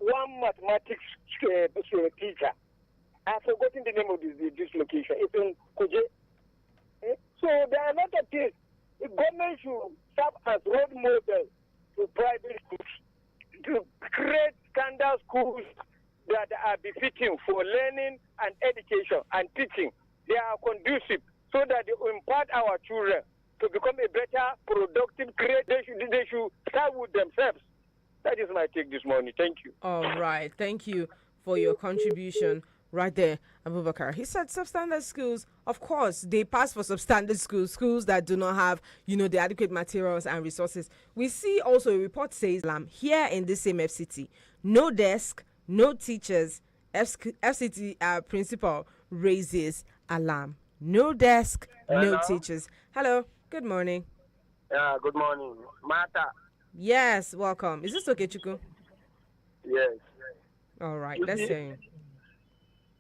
one mathematics teacher. I've forgotten the name of this location. It's in Kuje. So there are a lot of things. The government should serve as role model to private schools to create standard schools that are befitting for learning and education and teaching. They are conducive so that they impart our children to become a better, productive, create. They should start with themselves. That is my take this morning. Thank you. All right. Thank you for your contribution right there, Abubakar. He said substandard schools, of course, they pass for substandard schools that do not have, the adequate materials and resources. We see also a report says here in this same FCT, no desk, no teachers. FCT principal raises alarm. No desk, no teachers. Hello, good morning. Good morning. Martha. Yes, welcome. Is this Okechukwu? Yes. All right, let's hear you.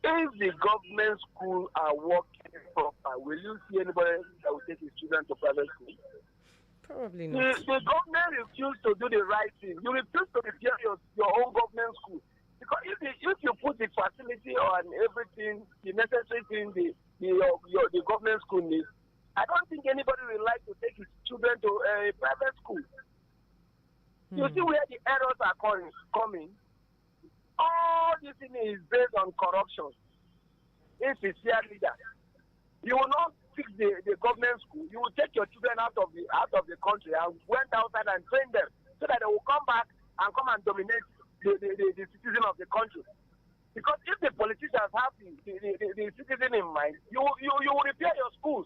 If the government schools are working proper, will you see anybody that will take his children to private school? Probably not. The government refused to do the right thing. You refuse to repair your own government school. Because if you put the facility on everything, the necessary thing the government school needs, I don't think anybody will like to take his children to a private school. You see where the errors are coming. All this thing is based on corruption. It's a sincere leader. You will not fix the government school. You will take your children out of the country and went outside and train them so that they will come back and come and dominate the citizen of the country. Because if the politicians have the citizen in mind, you will repair your schools.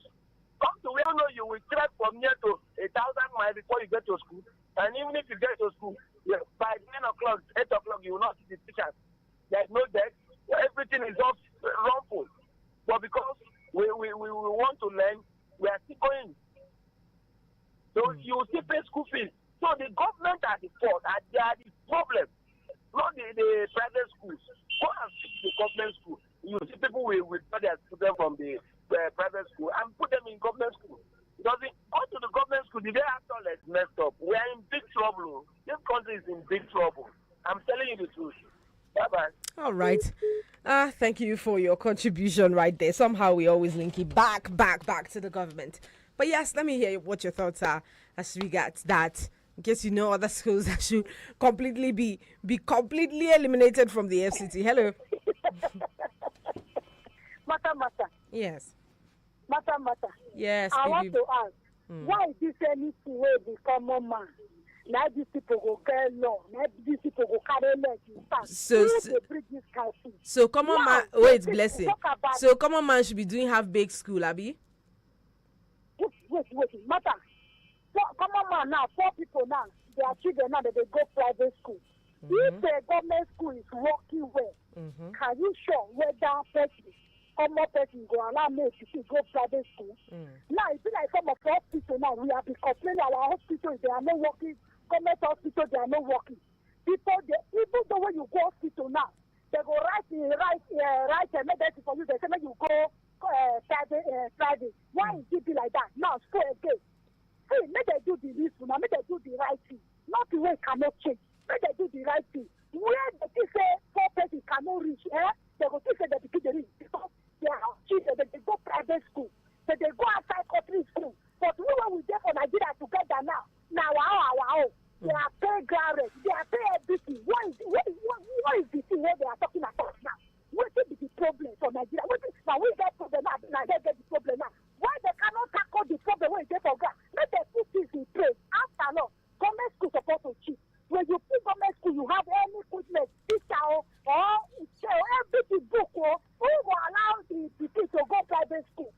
Come to where you will trek from here to 1,000 miles before you get to school. And even if you get to school, by 9 o'clock, 8 o'clock, you will not see the teachers. There is no desk. Everything is all wrongful. But because we want to learn, we are still going. So you will still pay school fees. So the government are the fault, and they are the problem, not the private schools. Go and fix the government school. You see people will withdraw their children from the private school and put them in government school. Because go to the government school, the day after it's messed up. We are in big trouble. This country is in big trouble. I'm telling you the truth. Bye-bye. All right. Thank you for your contribution right there. Somehow we always link it back to the government. But yes, let me hear what your thoughts are as regards that. In case you know other schools that should completely be completely eliminated from the FCT. Hello. Mata. Yes. Mata. Yes. I want to ask, why is this anything where the common man? Now these people go get law. Now these people go carry leg in fact. So common man, wait, blessing. So common man should be doing half-baked school, Abi? Wait, Mata. So common man now, 4 people now, their children now, they go private school. If the government school is working well, can you show whether common person go allow me to go private school? Now, it's like some of the hospitals now, we have been complaining our hospitals, they are not working. Government hospitals, they are not working. Even though when you go hospital now, they go write medicine for you, they say, you go private. Why is it be like that? Now, school again. Hey, may they do the list now, may they do the right thing. Not the way it cannot change. May they do the right thing. Where they say 4 persons cannot reach, they go say they begin to reach because they are children, they go private school, they go outside country school. But we when we there for Nigeria together now, wow, they are pay graduates, they are pay everything. What is the thing where they are talking about now? What is the problem for Nigeria? Now we get problem now, they get the problem now. Why they cannot tackle the problem when they for God? Let them put this in place. After all, government school supposed to cheat. When you put government school, you have any equipment, teacher or everything book who will allow the people to go private school.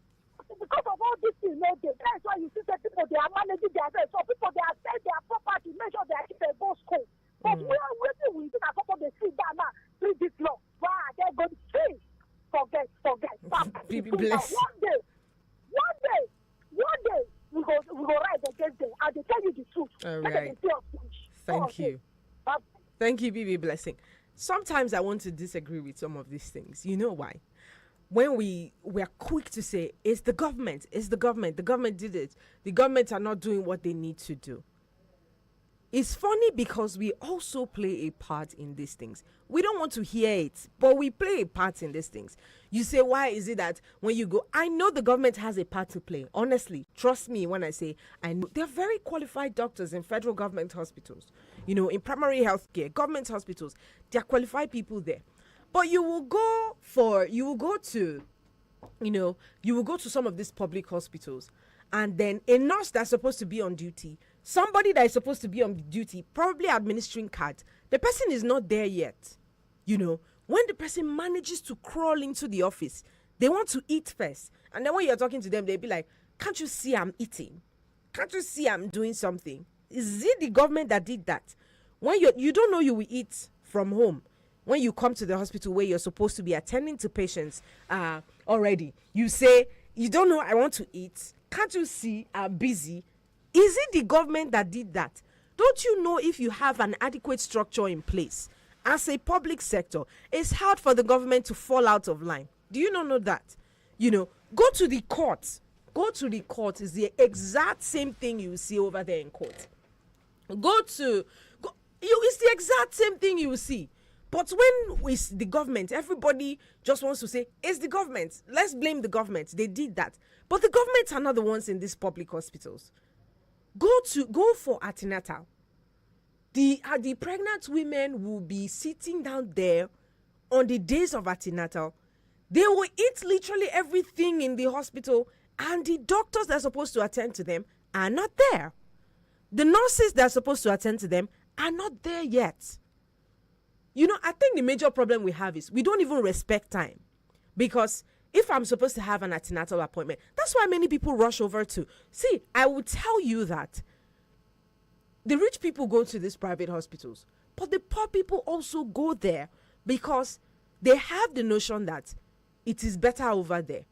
Because of all these things, that's why you see that people they are managing their affairs. So people they are selling their property, make sure they go school. But we are waiting with that couple they sit down now, read this law. Wow, they're going to see. Forget. Bless. One day, we go rise against them. And they tell you the truth. All right. Thank you. Thank you, Bibi Blessing. Sometimes I want to disagree with some of these things. You know why? When we're quick to say, it's the government, the government did it. The government are not doing what they need to do. it's funny because we also play a part in these things. We don't want to hear it, but we play a part in these things. You say, why is it that when you go, I know the government has a part to play. Honestly, trust me when I say I know. They're very qualified doctors in federal government hospitals. In primary health care, government hospitals, they're qualified people there. But you will go to some of these public hospitals, and then a nurse that's supposed to be on duty, somebody that is supposed to be on duty, probably administering cards, the person is not there yet. When the person manages to crawl into the office, they want to eat first. And then when you're talking to them, they'll be like, can't you see I'm eating? Can't you see I'm doing something? Is it the government that did that? When you don't know you will eat from home. When you come to the hospital where you're supposed to be attending to patients already, you say, you don't know I want to eat. Can't you see I'm busy? Is it the government that did that? Don't you know if you have an adequate structure in place as a public sector, it's hard for the government to fall out of line? Do you not know that? Go to the court. Go to the court is the exact same thing you see over there in court. It's the exact same thing you see. But when it's the government, everybody just wants to say, it's the government. Let's blame the government. They did that. But the government are not the ones in these public hospitals. Go for antenatal. The pregnant women will be sitting down there on the days of antenatal. They will eat literally everything in the hospital, and the doctors that are supposed to attend to them are not there. The nurses that are supposed to attend to them are not there yet. I think the major problem we have is we don't even respect time. Because if I'm supposed to have an antenatal appointment, that's why many people rush over to. See, I will tell you that the rich people go to these private hospitals, but the poor people also go there because they have the notion that it is better over there.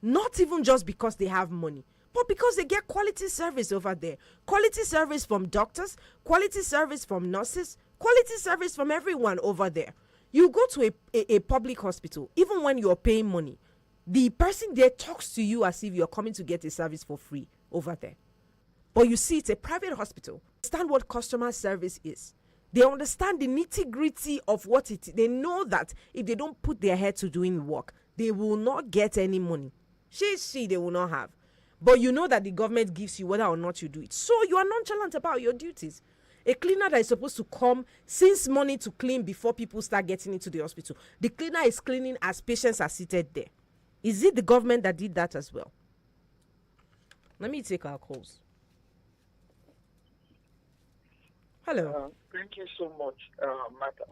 Not even just because they have money, but because they get quality service over there. Quality service from doctors, quality service from nurses, quality service from everyone over there. You go to a public hospital, even when you're paying money, the person there talks to you as if you're coming to get a service for free over there. But you see, it's a private hospital. They understand what customer service is. They understand the nitty-gritty of what it is. They know that if they don't put their head to doing the work, they will not get any money. They will not have. But you know that the government gives you whether or not you do it. So you are nonchalant about your duties. A cleaner that is supposed to come since morning to clean before people start getting into the hospital, the cleaner is cleaning as patients are seated there. Is it the government that did that as well? Let me take our calls. Hello. Thank you so much.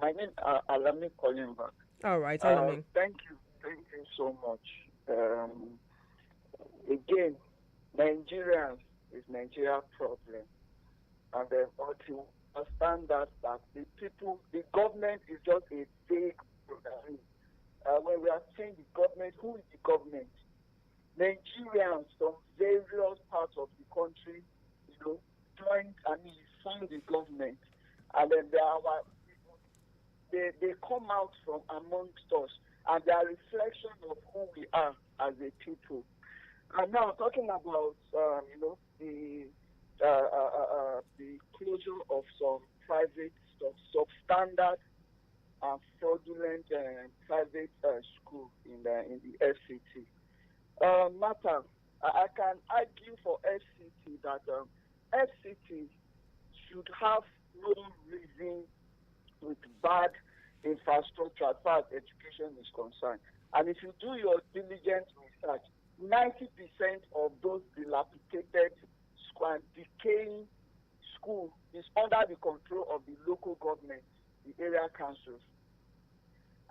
My name is Alami calling back. All right, Alami. Thank you so much. Again, Nigerians is Nigeria's problem. And then to understand that the government is just a vague program. When we are saying the government, who is the government? Nigerians from various parts of the country, form the government, and then they come out from amongst us, and they are a reflection of who we are as a people. And now talking about the closure of some private substandard and fraudulent private school in the FCT. Matter, I can argue for FCT that FCT should have no reason with bad infrastructure as far as education is concerned. And if you do your diligent research, 90% of those dilapidated and decaying school is under the control of the local government, the area councils.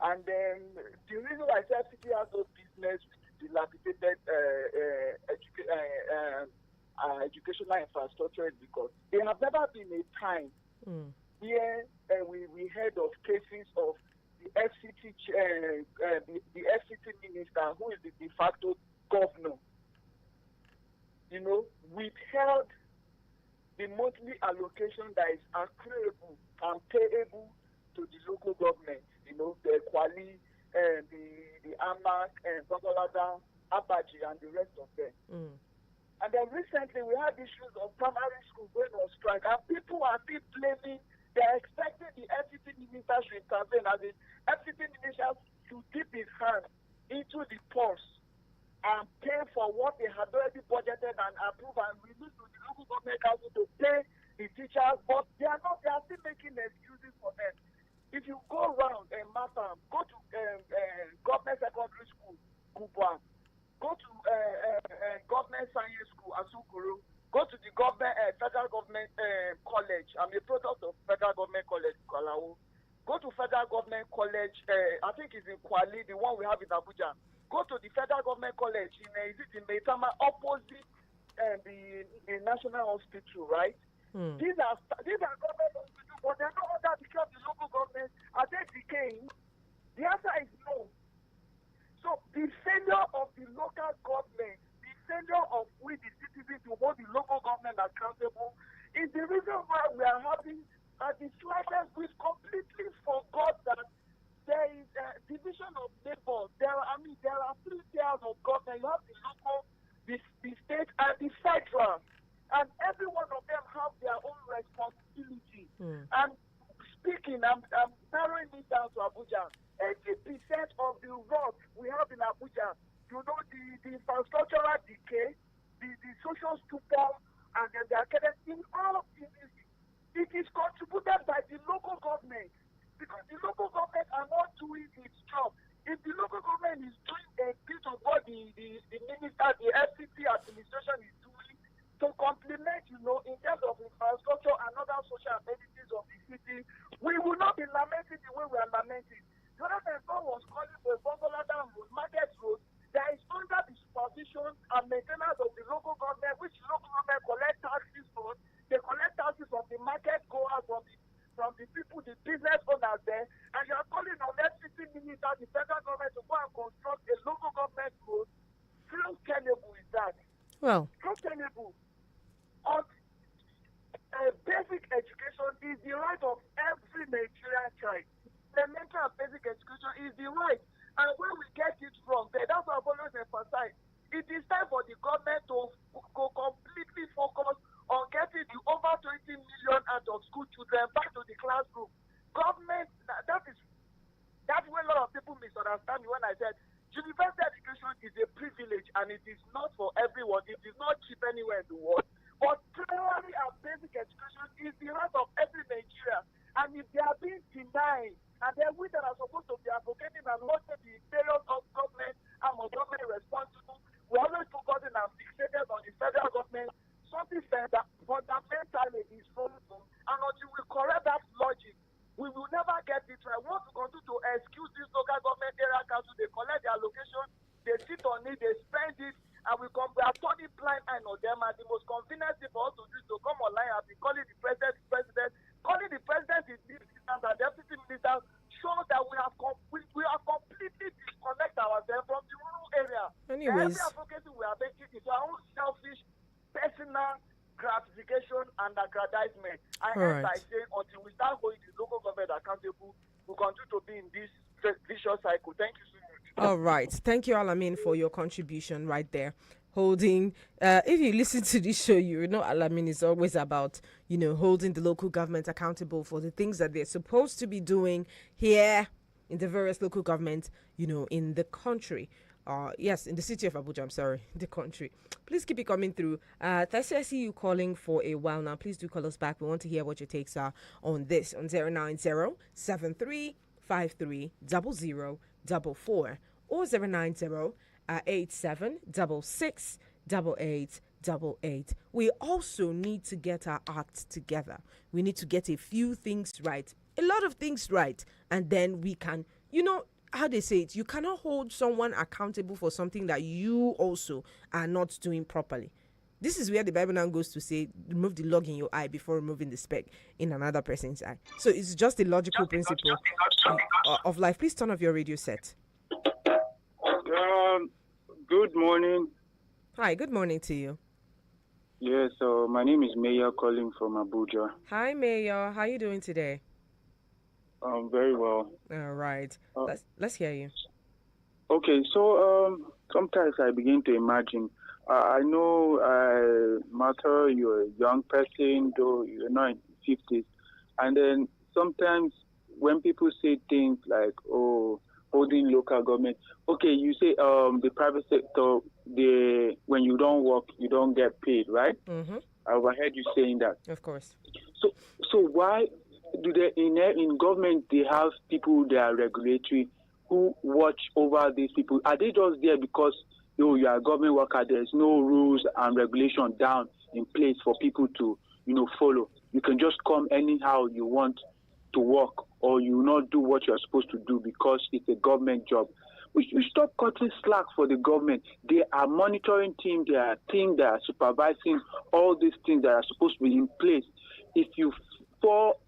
And then the reason why FCT has no business with dilapidated educational infrastructure is because there have never been a time where we heard of cases of the FCT the FCT minister, who is the de facto governor, withheld the monthly allocation that is accruable and payable to the local government, the Kwali, the Amak, and Bangolada, Abaji, and the rest of them. And then recently we had issues of primary school going on strike, and people are still blaming. They're expecting the FCT minister to intervene, as the FCT minister to dip his hand into the purse and pay for what they had already budgeted and approved and released to the local government council to pay the teachers, but they are still making excuses for them. If you go around Matam, go to government secondary school, Kubwa, go to government science school, Asukuru, go to the government federal government college. I'm a product of federal government college, Kalawo. Go to federal government college, I think it's in Kwali, the one we have in Abuja. Go to the federal government college in Maitama, opposite the National Hospital, right? These are government hospitals, but they're not under the care of the local government. Are they decaying? The answer is no. So the failure of the local government, the failure of we the citizens to hold the local government accountable, is the reason why we are having the slightest which completely forgot that there is a division of labor. There are 3 tiers of government. You have the local, the state, and the federal. And every one of them have their own responsibility. And speaking, I'm narrowing this down to Abuja. 80% of the roads we have in Abuja, you know, the infrastructural decay, the social stupor, and then the academic, in all of this, it is contributed by the local government, because the local government are not doing its job. If the local government is doing a bit of what the minister, the FCT administration is doing to complement, you know, in terms of infrastructure and other social amenities of the city, we will not be lamenting the way we are lamenting. The other time was calling for a Bongolada road, Market Road, that is under the supervision and maintenance of the local government, which the local government collect taxes from. They collect taxes from the market goers, from the people, the business owners there, and you are calling on FCT minister, the federal government, to go and construct a local government road. How tenable is that? Well, how tenable? Basic education is the right of every Nigerian child. Elementary and basic education is the right. And when we get it wrong, that's what I've always emphasized. It is time for the government to completely focus on getting the over 20 million out of school children back to the classroom. Government, that's where a lot of people misunderstand me when I said university education is a privilege and it is not for everyone. It is not cheap anywhere in the world. But primary and basic education is the right of every Nigerian. And if they are being denied, and then we that are supposed to be advocating and watching the areas of government and of government responsible, we're always focusing and fixated on the federal government. Something said that fundamentally is wrong. And until we correct that logic, we will never get it right. We want to continue to excuse this local government area council. They collect their allocation, they sit on it, they spend it, and we are turning blind eye on them. And the most convenient thing for us to do is to come online and be calling the president. Calling the president is and the deputy minister shows that we have completely disconnect ourselves from the rural area. Anyways, every advocacy we are making is our own selfish, personal gratification and aggrandizement. And hence I say, until we start going to local government accountable, we continue to be in this vicious cycle. Thank you so much. All right. Thank you, Alamin, for your contribution right there. Holding, if you listen to this show, you know Alamin is always about, you know, holding the local government accountable for the things that they're supposed to be doing here in the various local governments, you know, in the country. Yes, in the city of Abuja, I'm sorry, the country. Please keep it coming through. Tessie, I see you calling for a while now. Please do call us back. We want to hear what your takes are on this on 090-7353-0044 or 090-8766-8888. We also need to get our act together. We need to get a few things right, a lot of things right, and then we can, you know, how they say it, you cannot hold someone accountable for something that you also are not doing properly. This is where the Bible now goes to say, remove the log in your eye before removing the speck in another person's eye. So it's just a logical principle of life. Please turn off your radio set. Good morning. Hi, good morning to you. Yes, so my name is Mayor calling from Abuja. Hi, Mayor. How are you doing today? Very well. All right. Let's hear you. Okay, so sometimes I begin to imagine I know, Martha, you're a young person, though you're not in 50s. And then sometimes when people say things like, oh, holding local government, okay, you say the private sector, when you don't work, you don't get paid, right? Mm-hmm. I overheard you saying that. Of course. So why do they in government they have people that are regulatory who watch over these people? Are they just there because you are a government worker? There's no rules and regulation down in place for people to follow. You can just come anyhow you want to work, or you not do what you're supposed to do because it's a government job. We should stop cutting slack for the government. They are monitoring team. They are team that are supervising all these things that are supposed to be in place. If you fall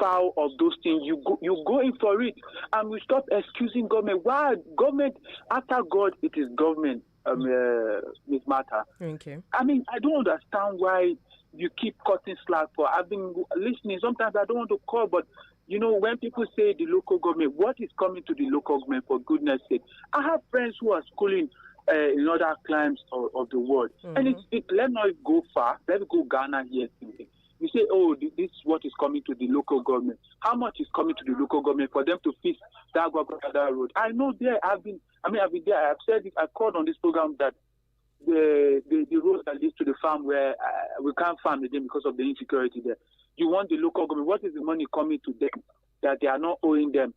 foul of those things, you go in for it, and we stop excusing government. Why government? After God, it is government. Ms. Martha. Okay. I mean, I don't understand why you keep cutting slack for. I've been listening. Sometimes I don't want to call, but when people say the local government, what is coming to the local government, for goodness sake? I have friends who are schooling in other climes of the world. Mm-hmm. And let's not go far. Let's go Ghana here. You say, oh, this is what is coming to the local government. How much is coming to the local government for them to fix that road? I know there. I've been there. I've said it. I called on this program that the road that leads to the farm where we can't farm again because of the insecurity there. You want the local government. What is the money coming to them that they are not owing them?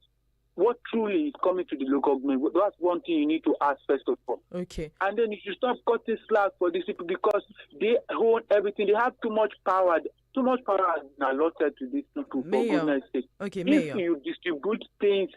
What truly is coming to the local government? That's one thing you need to ask first of all. Okay. And then you should stop cutting slack for these people because they own everything. They have too much power. Too much power has been allotted to these people. Mayor. For goodness sake. Okay, If Mayor. you distribute things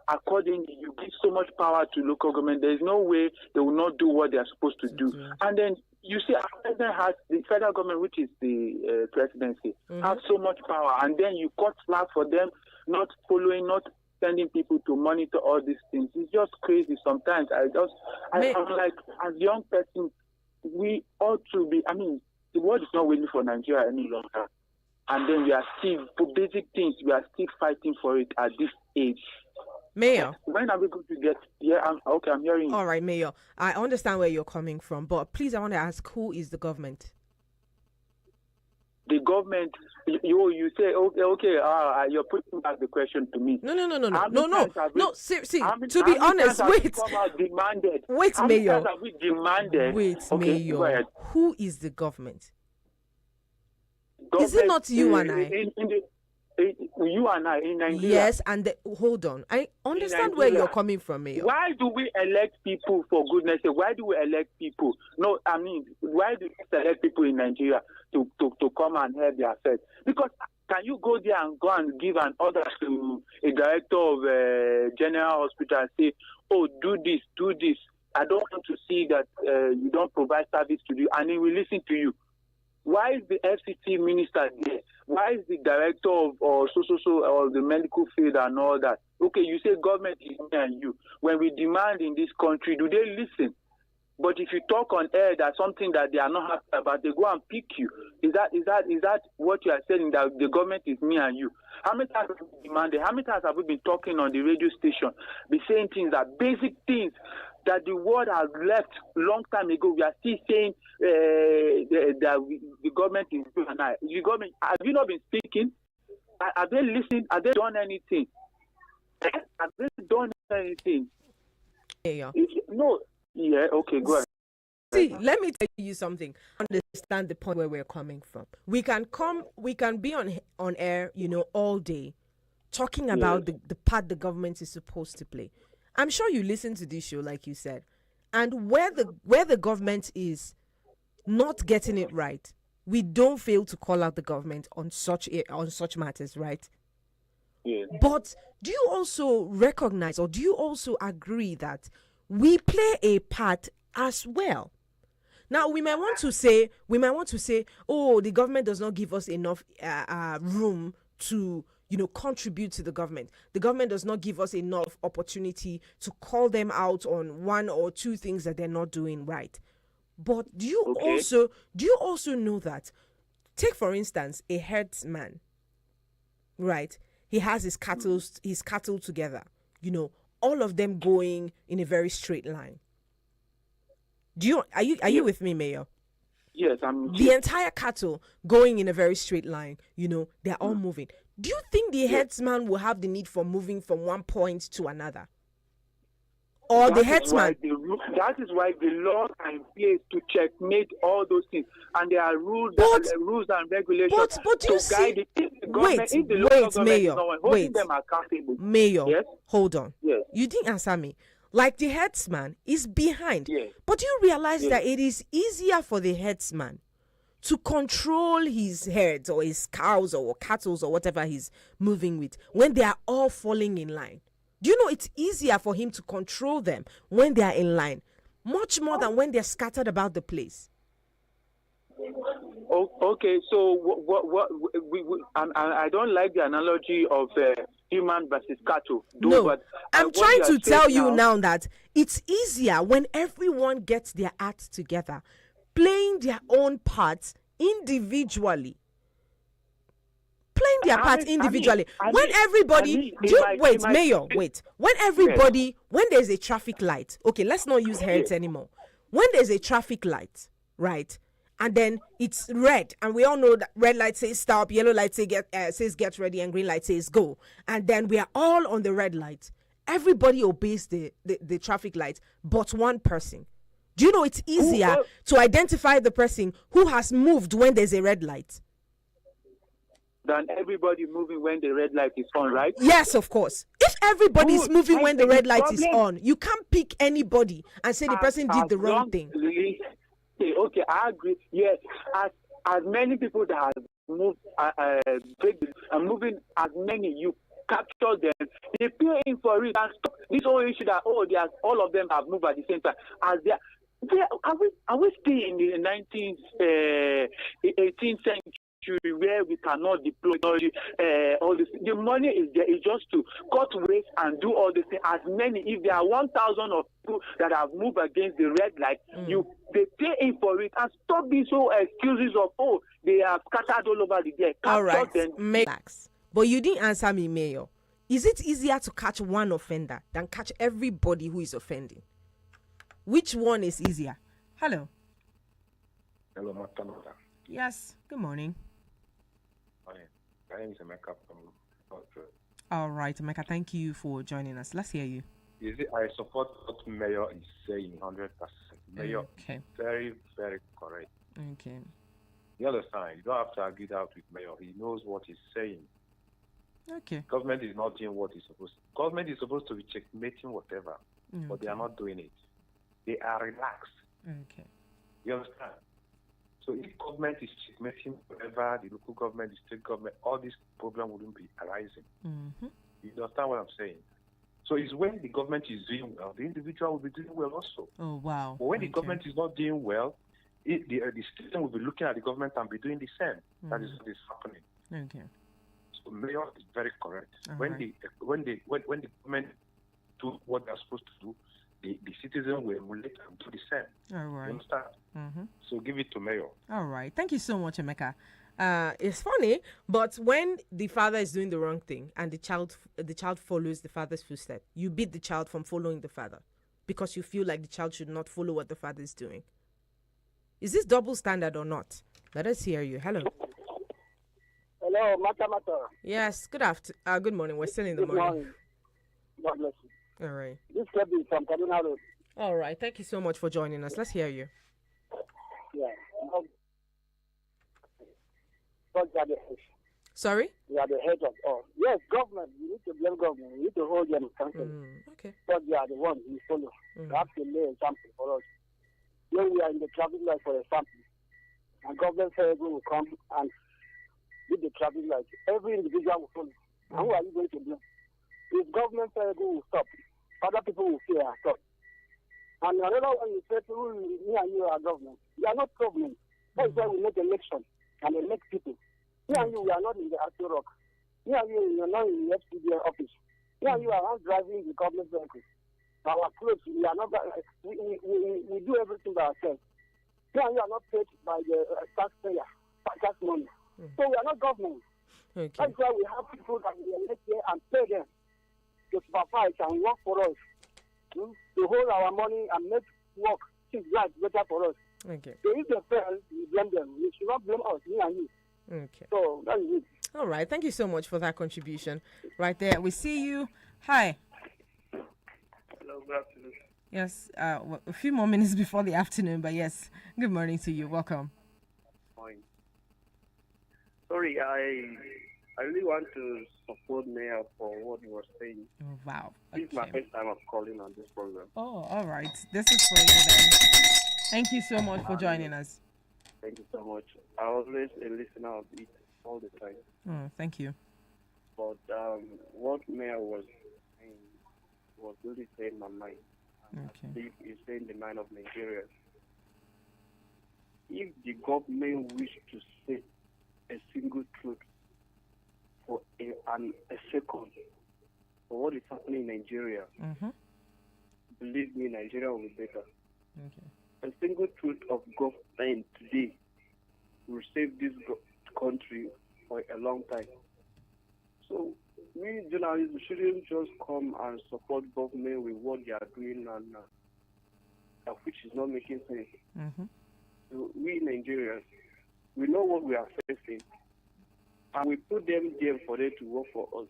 accordingly, you give so much power to local government. There is no way they will not do what they are supposed to do. And then you see, the federal government, which is the presidency, has so much power, and then you cut slack for them, not following, not sending people to monitor all these things. It's just crazy. Sometimes I'm like, as a young person, we ought to be. I mean, the world is not waiting for Nigeria any longer, and then we are still, for basic things, we are still fighting for it at this age. Mayor. When are we going to get? Yeah, I'm hearing you. All right, Mayor. I understand where you're coming from, but please, I want to ask, who is the government? The government. You say okay. You're putting back the question to me. No. Seriously, To be honest, wait. Wait, Mayor. Wait, Okay, Mayor. Who is the government? Is it not you and I? You and I in Nigeria. Yes, and hold on. I understand where you're coming from, Mayor. Why do we elect people, for goodness sake? Why do we elect people? No, I mean, why do we select people in Nigeria to come and help their affairs? Because can you go there and give an order to a director of a general hospital and say, oh, do this. I don't want to see that you don't provide service to you, and he will listen to you. Why is the FCT minister there? Why is the director of or the medical field and all that? Okay, you say government is me and you. When we demand in this country, do they listen? But if you talk on air, that's something that they are not happy about. They go and pick you. Is that what you are saying, that the government is me and you? How many times have we demanded? How many times have we been talking on the radio station, be saying things that basic things that the world has left long time ago? We are still saying that the government is you and I. The government, have you not been speaking? Have they listened? Have they done anything? Have they done anything? Yeah. No. Yeah, okay, go ahead. See, let me tell you something. Understand the point where we're coming from. We can be on air, all day, talking about the part the government is supposed to play. I'm sure you listen to this show, like you said, and where the government is not getting it right, we don't fail to call out the government on such matters, right? Yeah. But do you also recognize, or do you also agree that we play a part as well? Now, we might want to say, oh, the government does not give us enough room to, contribute to the government. The government does not give us enough opportunity to call them out on one or two things that they're not doing right. But do you also know that, take for instance, a herdsman, right? He has his cattle together, all of them going in a very straight line. Are you with me, Mayor? Yes, I'm. The entire cattle going in a very straight line, they're all moving. Do you think the herdsman will have the need for moving from one point to another? Or the herdsman? That is why the laws are in place to checkmate all those things. And there are rules and regulations but do you see? Wait, Mayor. Them accountable. Mayor, yes? Hold on. Yes. You didn't answer me. Like the herdsman is behind. Yes. But do you realize that it is easier for the herdsman to control his herds or his cows or cattle or whatever he's moving with when they are all falling in line? Do you know it's easier for him to control them when they are in line, much more than when they're scattered about the place? Okay, so I don't like the analogy of human versus cattle. No, I'm trying to tell you now that it's easier when everyone gets their act together, playing their own parts individually. Playing their part individually. When everybody, when everybody, when there's a traffic light, okay, let's not use herds anymore. When there's a traffic light, right, and then it's red, and we all know that red light says stop, yellow light says get ready, and green light says go, and then we are all on the red light. Everybody obeys the traffic light, but one person. Do you know it's easier to identify the person who has moved when there's a red light than everybody moving when the red light is on, right? Yes, of course. If everybody's moving when the red light is on, you can't pick anybody and say the person did the wrong thing. Okay, I agree. Yes, as many people that have moved, and moving as many, you capture them. They pay in for it and stop this whole issue that all of them have moved at the same time. Are we still in the 18th century? Where we cannot deploy all this. The money is there. It's just to cut waste and do all this thing. As many, if there are 1,000 of people that have moved against the red light, they pay in for it and stop these whole excuses of they are scattered all over the day. All right, but you didn't answer me, Mayor. Is it easier to catch one offender than catch everybody who is offending? Which one is easier? Hello. Hello, Matamata. Yes. Good morning. My name is Emeka from Northwood. All right, Emeka, thank you for joining us. Let's hear you. I support what Mayor is saying 100%. Mayor is very, very correct. Okay. You understand? You don't have to argue that with Mayor. He knows what he's saying. Okay. Government is not doing what it's supposed to. Government is supposed to be checkmating whatever, but they are not doing it. They are relaxed. Okay. You understand? So if government is checkmating whatever, the local government, the state government, all this problem wouldn't be arising. Mm-hmm. You understand what I'm saying? So it's when the government is doing well, the individual will be doing well also. Oh, wow. But when the government is not doing well, the system will be looking at the government and be doing the same. That is what is happening. Okay. So Mayor is very correct. All When right. the government do what they're supposed to do, the citizen will emulate and do the same. All right. You understand? Mm-hmm. So give it to Mayor. All right. Thank you so much, Emeka. It's funny, but when the father is doing the wrong thing and the child follows the father's footsteps, you beat the child from following the father because you feel like the child should not follow what the father is doing. Is this double standard or not? Let us hear you. Hello. Hello, Mata. Yes. Good morning. We're still in the morning. God bless you. All right. This is from Kaduna Road. All right. Thank you so much for joining us. Let's hear you. Yeah. God, you are the head. Sorry? You are the head of all. Yes, government. You need to blame government. You need to hold them accountable. Okay. God, you are the one you follow. You have to lay example for us. When we are in the traffic light, for example, and government will come and lead the traffic light, every individual will follow. And who are you going to blame? If government will stop, other people will say stop. And another one is that me and you are government. We are not government. That's why we make election and elect people. Me and you, we are not in the Aso Rock. Me and you, we are not in the FCDA office. Me and you are not driving the government vehicle. Our clothes, we are not. We do everything by ourselves. Me and you are not paid by the taxpayer, tax money. So we are not government. Okay. That's why we have people that we elect here and pay them to supervise and work for us, to hold our money and make work think right better for us. Okay. So if they fail, you blame them. You should not blame us, me and you. Okay. So that is it. All right. Thank you so much for that contribution. Right there. We see you. Hi. Hello, good afternoon. Yes. A few more minutes before the afternoon, but yes. Good morning to you. Welcome. Fine. Sorry, I really want to support Mayor for what he was saying. Oh, wow. This is my Okay. first time of calling on this program. Oh, all right. This is for you then. Thank you so much for joining us. Thank you so much. I always a listener of it all the time. Oh, thank you. But what Mayor was saying was really saying my mind. Okay. It's saying the mind of Nigeria. If the government wish to say a single truth for a second for what is happening in Nigeria, Mm-hmm. believe me, Nigeria will be better. Okay. A single truth of government today will save this country for a long time. So we journalists shouldn't just come and support government with what they are doing and which is not making sense. Mm-hmm. So we Nigerians, we know what we are facing, and we put them there for them to work for us.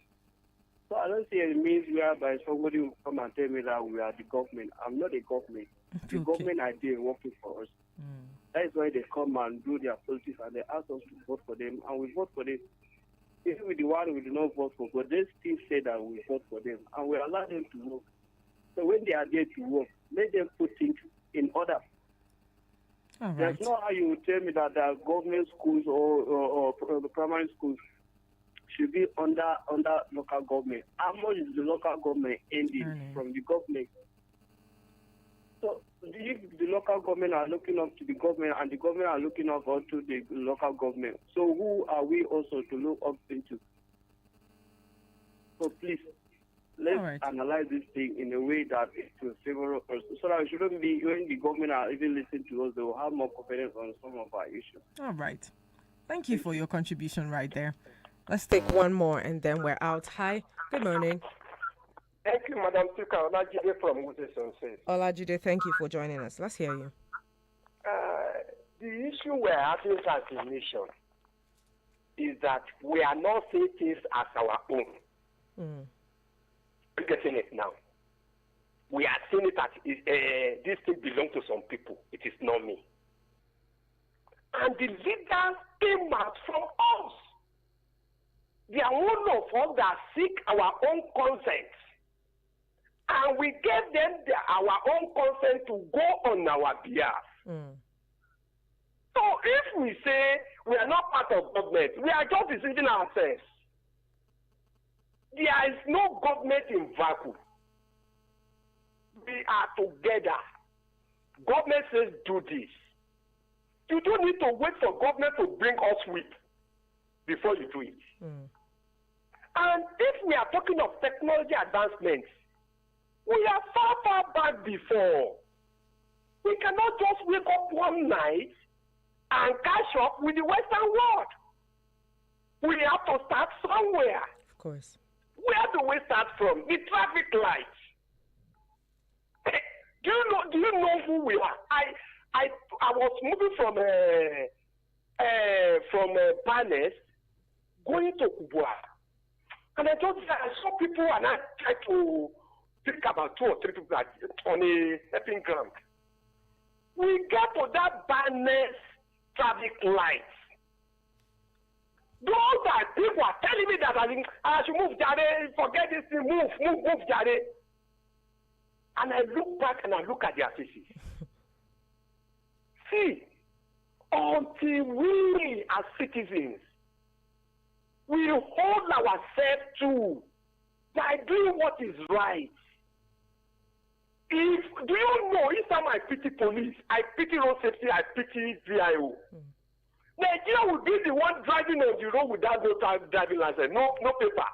So I don't see any means whereby somebody will come and tell me that we are the government. I'm not the government. The Okay. government are there working for us. Mm. That is why they come and do their politics and they ask us to vote for them, and we vote for them. Even with the one we do not vote for, but they still say that we vote for them, and we allow them to work. So when they are there to work, let them put things in order. All right. There's no how you will tell me that the government schools or the primary schools should be under local government. How much is the local government ending from the government? So if the local government are looking up to the government and the government are looking up to the local government, so who are we also to look up into? So please, let's analyze this thing in a way that it will favor us, so that it shouldn't be when the government are even listening to us, they will have more confidence on some of our issues. All right. Thank you for your contribution right there. Let's take one more and then we're out. Hi. Good morning. Thank you, Madam Speaker. Olajide from Woodson says. Olajide, thank you for joining us. Let's hear you. The issue we're having as a nation is that we are not seeing things as our own. Mm. We're getting it now. We are seeing it as this thing belongs to some people. It is not me. And the leaders came out from us. They are one of us that seek our own consent. And we gave them our own consent to go on our behalf. Mm. So if we say we are not part of government, we are just deceiving ourselves. There is no government in vacuum. We are together. Government says do this. You don't need to wait for government to bring us with before you do it. Mm. And if we are talking of technology advancements, we are far, far back before. We cannot just wake up one night and catch up with the Western world. We have to start somewhere. Of course. Where do we start from? The traffic lights. Do you know who we are? I was moving from Barnes going to Kubwa, and I saw people and I tried to pick about 2 or 3 people on a stepping ground. We get to that Barnes traffic lights. Those are people are telling me that I should move, Jare, forget this thing, move, Jare. And I look back and I look at their faces. See, until we as citizens, we hold ourselves to by doing what is right. Do you know, each time I pity police, I pity road safety, I pity VIO. Nigeria will be the one driving on the road without no driving license, no paper.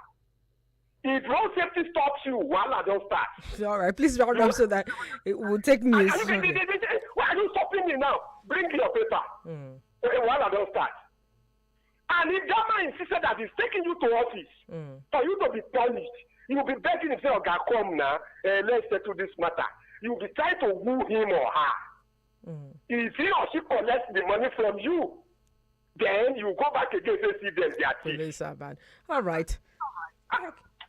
If road safety stops you, voila, don't start. All right, please round up so that it will take news. Why are you stopping me now? Bring your paper. Voila, don't start. And if that man insisted that he's taking you to office for you to be punished, you will be begging him, say, okay, come now, let's settle this matter. You will be trying to woo him or her. If he or she collects the money from you, then you go back again and see them, they are thieves. Police are bad. All right.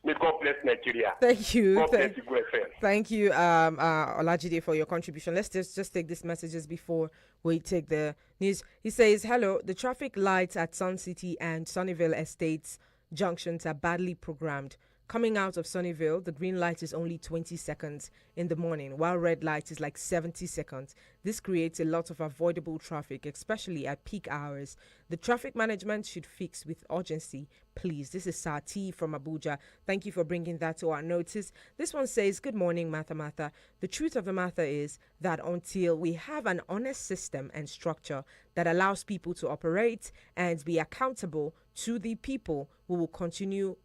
May God bless Nigeria. Thank you. God bless you, FM. Thank you, Olajide, for your contribution. Let's just take these messages before we take the news. He says, hello, the traffic lights at Sun City and Sunnyvale Estates junctions are badly programmed. Coming out of Sunnyvale, the green light is only 20 seconds in the morning, while red light is like 70 seconds. This creates a lot of avoidable traffic, especially at peak hours. The traffic management should fix with urgency, please. This is Sati from Abuja. Thank you for bringing that to our notice. This one says, good morning, Matha. The truth of the matter is that until we have an honest system and structure that allows people to operate and be accountable to the people, we will continue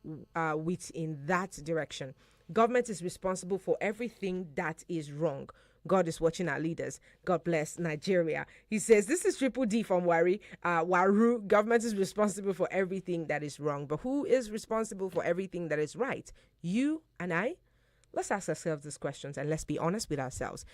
with in that direction. Government is responsible for everything that is wrong. God is watching our leaders. God bless Nigeria. He says, this is Triple D from Waru. Government is responsible for everything that is wrong. But who is responsible for everything that is right? You and I? Let's ask ourselves these questions and let's be honest with ourselves.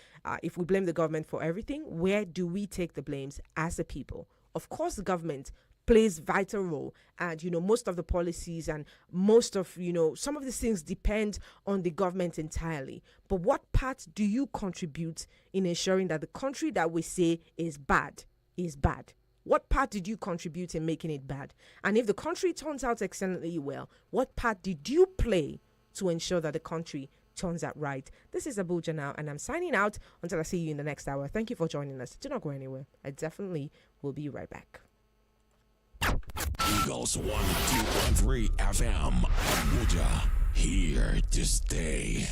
If we blame the government for everything, where do we take the blames as the people? Of course, the government plays vital role, and most of the policies and most of some of these things depend on the government entirely. But what part do you contribute in ensuring that the country that we say is bad is bad? What part did you contribute in making it bad? And if the country turns out excellently well, what part did you play to ensure that the country turns out right? This is Abuja now, and I'm signing out until I see you in the next hour. Thank you for joining us. Do not go anywhere. I definitely will be right back. Eagles 102.3 FM, Abuja, here to stay.